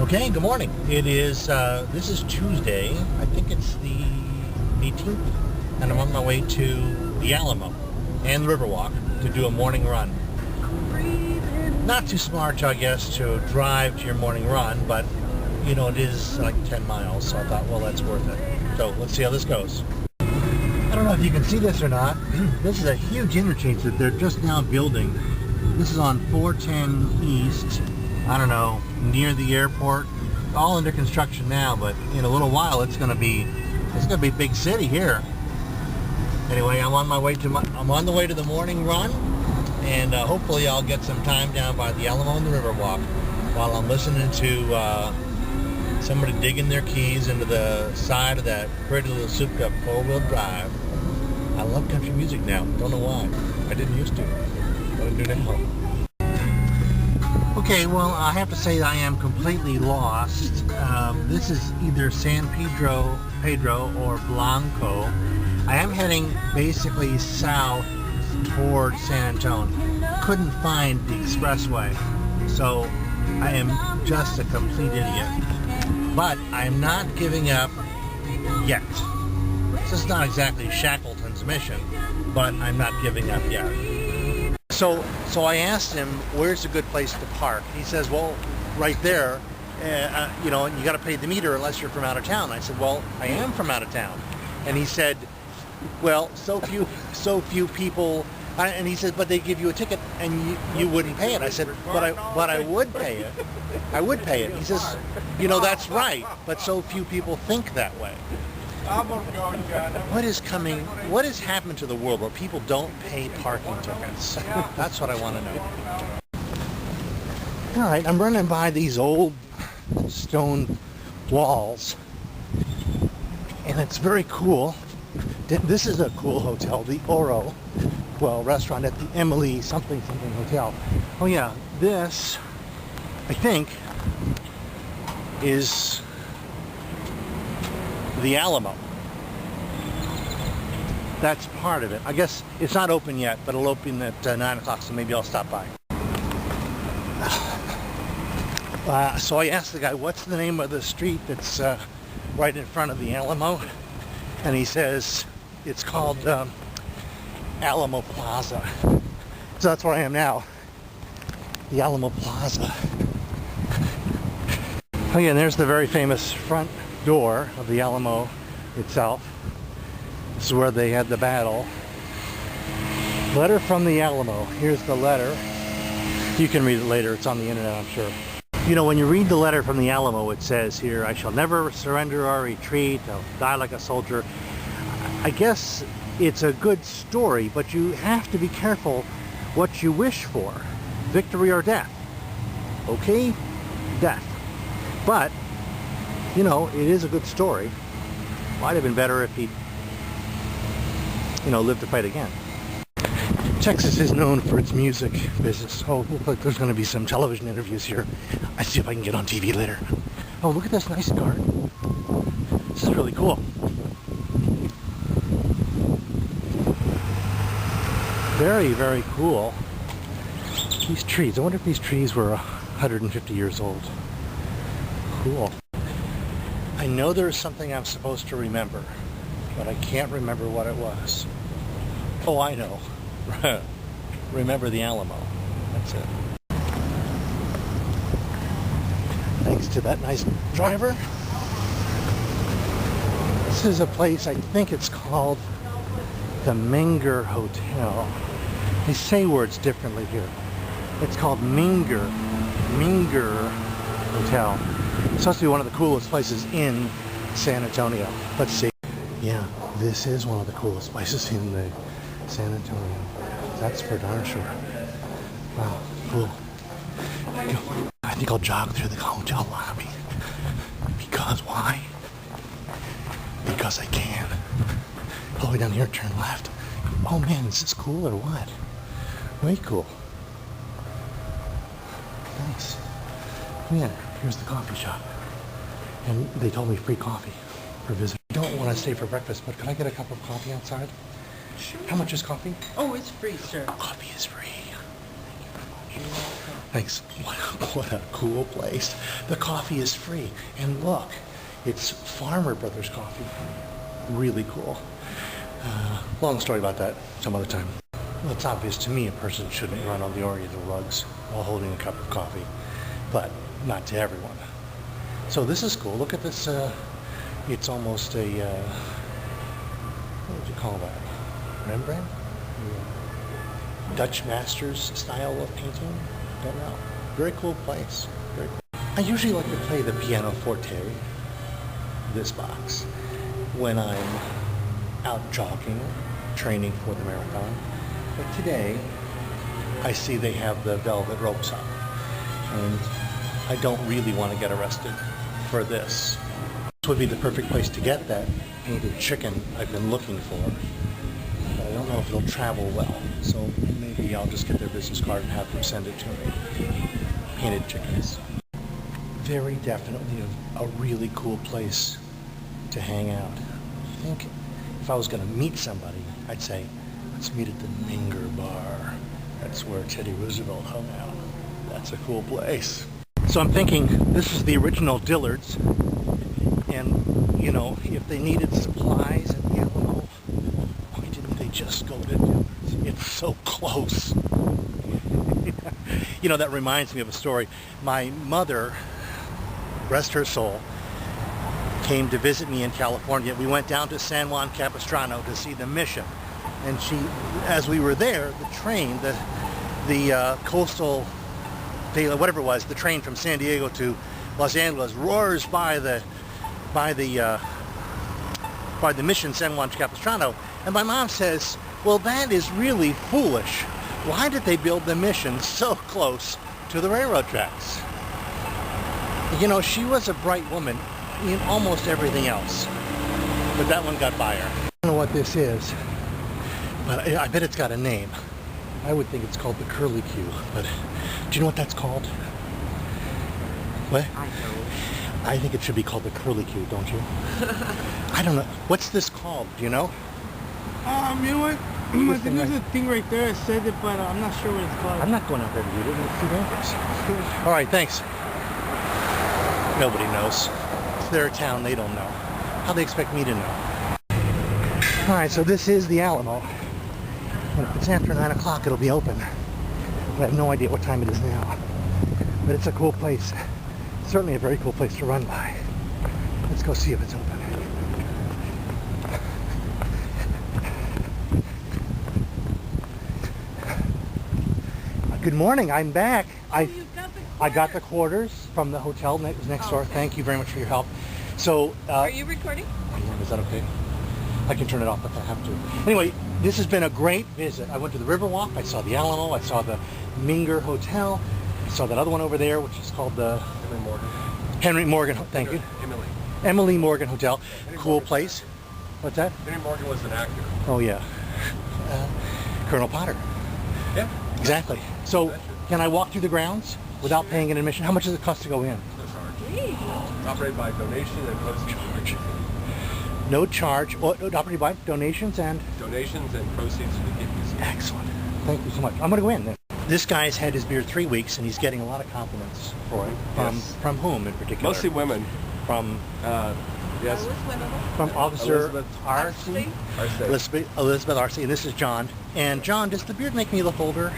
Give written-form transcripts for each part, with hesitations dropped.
Okay, good morning. It is, this is Tuesday. I think it's the 18th, and I'm on my way to the Alamo and the Riverwalk to do a morning run. Not too smart, I guess, to drive to your morning run, but, you know, it is like 10 miles, so I thought, well, that's worth it. So let's see how this goes. I don't know if you can see this or not. This is a huge interchange that they're just now building. This is on 410 East. I don't know, near the airport. All under construction now, but in a little while it's gonna be a big city here. Anyway, I'm on the way to the morning run, and hopefully I'll get some time down by the Alamo and the Riverwalk while I'm listening to somebody digging their keys into the side of that pretty little souped up four-wheel drive. I love country music now. Don't know why. I didn't used to, but I do now. Okay, well, I have to say I am completely lost. This is either San Pedro or Blanco. I am heading basically south toward San Antonio. Couldn't find the expressway, so I am just a complete idiot. But I am not giving up yet. This is not exactly Shackleton's mission, but I'm not giving up yet. So I asked him, where's a good place to park? He says, well, right there, you know, and you got to pay the meter unless you're from out of town. I said, well, I am from out of town. And he said, well, so few people, and he said, but they give you a ticket and you wouldn't pay it. I said, but I would pay it. I would pay it. He says, you know, that's right, but so few people think that way. What has happened to the world where people don't pay parking tickets? That's what I want to know. All right, I'm running by these old stone walls, and it's very cool. This is a cool hotel, the Oro, restaurant at the Emily something hotel. Oh yeah, this, I think, is the Alamo. That's part of it. I guess it's not open yet, but it'll open at 9 o'clock, so maybe I'll stop by. So I asked the guy, what's the name of the street that's right in front of the Alamo? And he says, it's called Alamo Plaza. So that's where I am now. The Alamo Plaza. Oh yeah, and there's the very famous front door of the Alamo itself. This is where they had the battle. Letter from the Alamo. Here's the letter. You can read it later. It's on the internet, I'm sure. You know, when you read the letter from the Alamo, it says here, I shall never surrender or retreat. I'll die like a soldier. I guess it's a good story, but you have to be careful what you wish for. Victory or death. Okay? Death. But, you know, it is a good story. Might have been better if he'd, you know, lived to fight again. Texas is known for its music business. Oh, look like there's going to be some television interviews here. I see if I can get on TV later. Oh, look at this nice garden. This is really cool. Very, very cool. These trees. I wonder if these trees were 150 years old. Cool. I know there's something I'm supposed to remember, but I can't remember what it was. Oh, I know. Remember the Alamo. That's it. Thanks to that nice driver. This is a place, I think it's called the Minger Hotel. They say words differently here. It's called Minger Hotel. It's supposed to be one of the coolest places in San Antonio. Let's see. Yeah, this is one of the coolest places in the San Antonio. That's for darn sure. Wow, cool. I think I'll jog through the hotel lobby. Because why? Because I can. All the way down here, turn left. Oh man, is this cool or what? Way cool. Nice. Yeah, here's the coffee shop. And they told me free coffee for visitors. I don't want to stay for breakfast, but could I get a cup of coffee outside? Sure. How much is coffee? Oh, it's free, sir. Coffee is free. Thank you very much. Thanks. What a cool place. The coffee is free. And look, it's Farmer Brothers coffee. Really cool. Long story about that some other time. Well, it's obvious to me a person shouldn't run on the Oriental rugs while holding a cup of coffee, but not to everyone. So this is cool. Look at this. It's almost a, what would you call that? Rembrandt? Dutch Masters style of painting? Don't know. Very cool place. Very cool. I usually like to play the pianoforte, this box, when I'm out jogging, training for the marathon. But today, I see they have the velvet ropes up, and I don't really want to get arrested for this. This would be the perfect place to get that painted chicken I've been looking for, but I don't know if it'll travel well, so maybe I'll just get their business card and have them send it to me. Painted chickens. Very definitely a really cool place to hang out. I think if I was going to meet somebody, I'd say, let's meet at the Minger Bar. That's where Teddy Roosevelt hung out. That's a cool place. So I'm thinking this is the original Dillard's, and you know, if they needed supplies at the Alamo, why didn't they just go to Dillard's? It's so close. You know, that reminds me of a story. My mother, rest her soul, came to visit me in California. We went down to San Juan Capistrano to see the mission. And she, as we were there, the train, the coastal, whatever it was, the train from San Diego to Los Angeles roars by the mission San Juan Capistrano. And my mom says, well, that is really foolish. Why did they build the mission so close to the railroad tracks? You know, she was a bright woman in almost everything else, but that one got by her. I don't know what this is, but I bet it's got a name. I would think it's called the Curly Q, but do you know what that's called? What? I don't. I think it should be called the Curly Q, don't you? I don't know. What's this called? Do you know? You know what? I think there's a thing right there that says it, but I'm not sure what it's called. I'm not going out there to read it. It's too dangerous. All right, thanks. Nobody knows. It's their town. They don't know. How they expect me to know? All right, so this is the Alamo. And if it's after 9 o'clock, it'll be open. But I have no idea what time it is now. But it's a cool place. Certainly a very cool place to run by. Let's go see if it's open. Good morning. I'm back. I got the quarters from the hotel next door. Okay. Thank you very much for your help. So, Are you recording? is that okay? I can turn it off if I have to. Anyway, this has been a great visit. I went to the Riverwalk. I saw the Alamo. I saw the Minger Hotel. I saw that other one over there, which is called the Henry Morgan. Thank you. Emily Morgan Hotel. Cool place. What's that? Henry Morgan was an actor. Oh yeah. Colonel Potter. Yeah. Exactly. So, can I walk through the grounds without paying an admission? How much does it cost to go in? No charge. It's operated by donation and proceeds. No charge. Operated by donations and... Donations and proceeds we give you. Excellent. Thank you so much. I'm going to go in then. This guy's had his beard 3 weeks, and he's getting a lot of compliments for it. Yes. From whom in particular? Mostly women. From... Yes. From Officer Elizabeth Arcee. Arcee. Elizabeth Arcee. And this is John. And John, does the beard make me look older?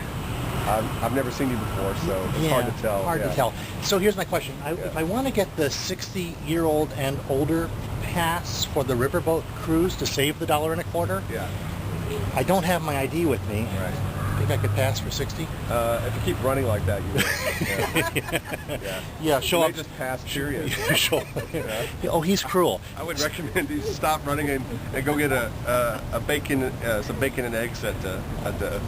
I've never seen you before, so it's hard to tell. Hard to tell. So here's my question. If I want to get the 60-year-old and older pass for the riverboat cruise to save the $1.25, Yeah. I don't have my ID with me. Right. Think I could pass for 60? If you keep running like that, you will. Yeah. Yeah, show you up. may just pass, period. Oh, he's cruel. I would recommend you stop running and go get some bacon and eggs at the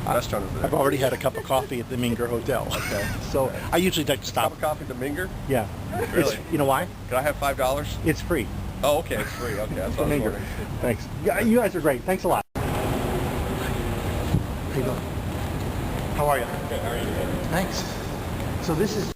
restaurant over there. I've already had a cup of coffee at the Minger Hotel. Okay. So I usually like to stop. Cup of coffee at the Minger? Yeah. Really? You know why? Can I have $5? It's free. Oh, okay, it's free. Okay, that's what I was Minger. wondering. Thanks. Yeah, you guys are great. Thanks a lot. How you doing? How are you? Good, how are you doing? Thanks. So this is